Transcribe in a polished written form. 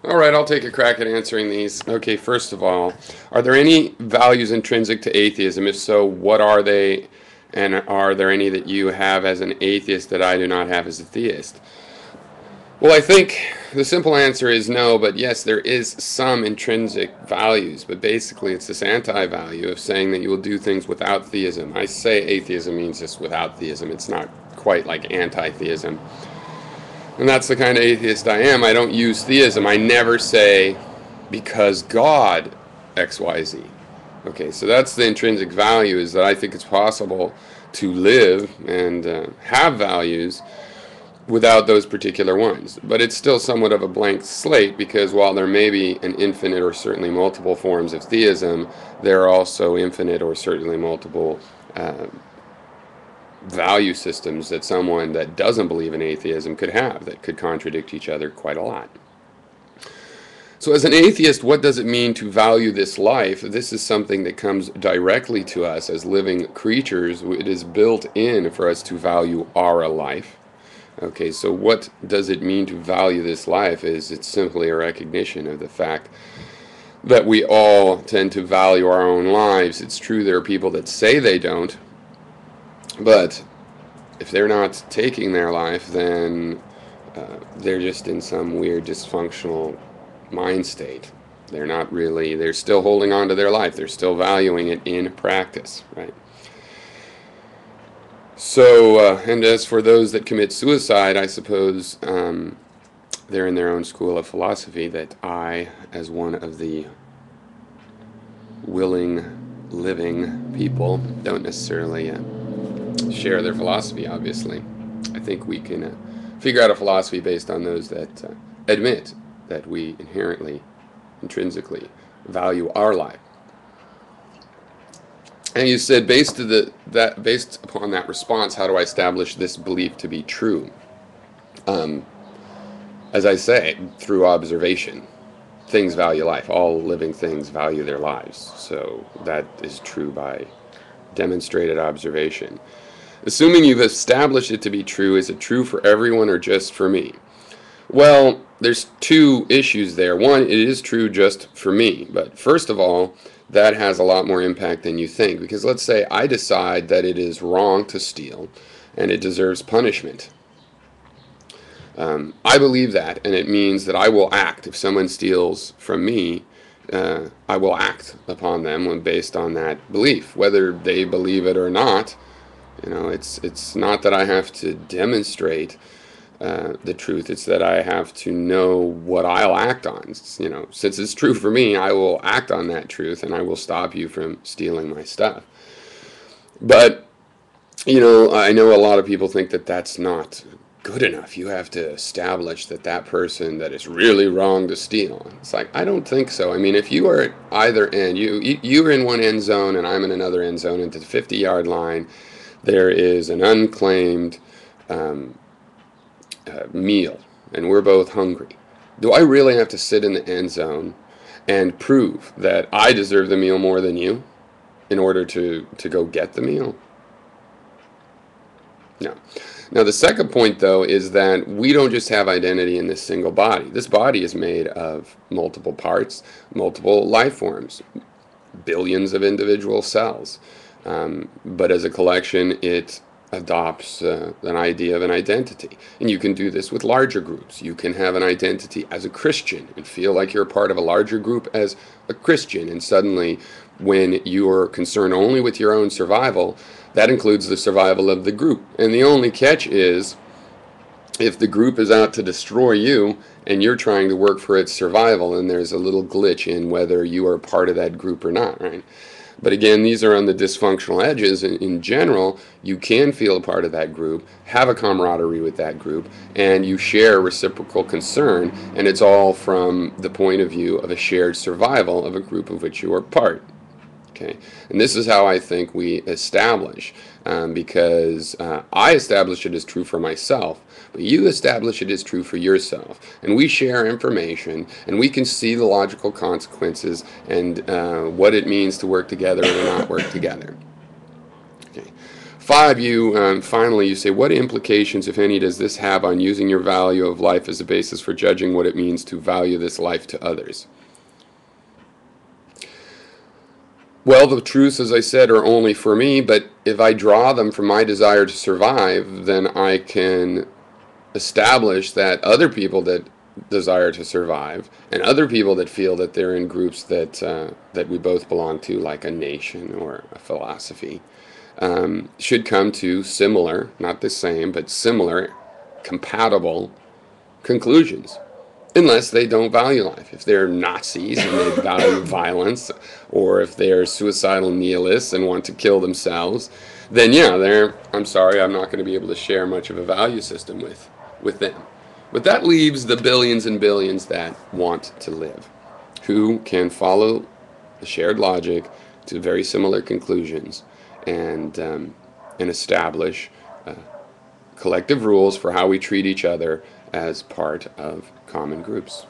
All right, I'll take a crack at answering these. Okay, first of all, are there any values intrinsic to atheism? If so, what are they? And are there any that you have as an atheist that I do not have as a theist? Well, I think the simple answer is no, but yes, there is some intrinsic values, but basically it's this anti-value of saying that you will do things without theism. I say atheism means just without theism. It's not quite like anti-theism. And that's the kind of atheist I am. I don't use theism. I never say because God XYZ. Okay, so that's the intrinsic value, is that I think it's possible to live and have values without those particular ones. But it's still somewhat of a blank slate, because while there may be an infinite or certainly multiple forms of theism, there are also infinite or certainly multiple value systems that someone that doesn't believe in atheism could have that could contradict each other quite a lot. So as an atheist, what does it mean to value this life? This is something that comes directly to us as living creatures. It is built in for us to value our life. Okay, so what does it mean to value this life? It's simply a recognition of the fact that we all tend to value our own lives. It's true there are people that say they don't, but if they're not taking their life, then they're just in some weird dysfunctional mind state. They're not really, they're still holding on to their life. They're still valuing it in practice, right? So, and as for those that commit suicide, I suppose they're in their own school of philosophy that I, as one of the willing, living people, don't necessarily share their philosophy, obviously. I think we can figure out a philosophy based on those that admit that we inherently, intrinsically value our life. And you said, based upon that response, how do I establish this belief to be true? As I say, through observation. Things value life. All living things value their lives. So that is true by demonstrated observation. Assuming you've established it to be true, is it true for everyone or just for me? Well, there's two issues there. One, it is true just for me. But first of all, that has a lot more impact than you think. Because let's say I decide that it is wrong to steal and it deserves punishment. I believe that, and it means that I will act. If someone steals from me, I will act upon them based on that belief. Whether they believe it or not, it's not that I have to demonstrate the truth. It's that I have to know what I'll act on. Since it's true for me, I will act on that truth, and I will stop you from stealing my stuff. But, I know a lot of people think that that's not good enough. You have to establish that person that is really wrong to steal. It's like, I don't think so. I mean, if you are at either end, you're in one end zone and I'm in another end zone, and to the 50-yard line, there is an unclaimed meal, and we're both hungry. Do I really have to sit in the end zone and prove that I deserve the meal more than you in order to go get the meal? No. Now, the second point, though, is that we don't just have identity in this single body. This body is made of multiple parts, multiple life forms, billions of individual cells. But as a collection, it adopts an idea of an identity. And you can do this with larger groups. You can have an identity as a Christian and feel like you're a part of a larger group as a Christian. And suddenly, when you're concerned only with your own survival, that includes the survival of the group. And the only catch is, if the group is out to destroy you and you're trying to work for its survival, and there's a little glitch in whether you are part of that group or not, right? But again, these are on the dysfunctional edges. In general, you can feel a part of that group, have a camaraderie with that group, and you share reciprocal concern, and it's all from the point of view of a shared survival of a group of which you are part. Okay, and this is how I think we establish, because I establish it as true for myself, but you establish it as true for yourself. And we share information, and we can see the logical consequences and what it means to work together or not work together. Okay. 5, you finally you say, what implications, if any, does this have on using your value of life as a basis for judging what it means to value this life to others? Well, the truths, as I said, are only for me, but if I draw them from my desire to survive, then I can establish that other people that desire to survive and other people that feel that they're in groups that we both belong to, like a nation or a philosophy, should come to similar, not the same, but similar, compatible conclusions. Unless they don't value life. If they're Nazis and they value violence, or if they're suicidal nihilists and want to kill themselves, then yeah, I'm sorry, I'm not going to be able to share much of a value system with them. But that leaves the billions and billions that want to live, who can follow the shared logic to very similar conclusions and establish collective rules for how we treat each other as part of common groups.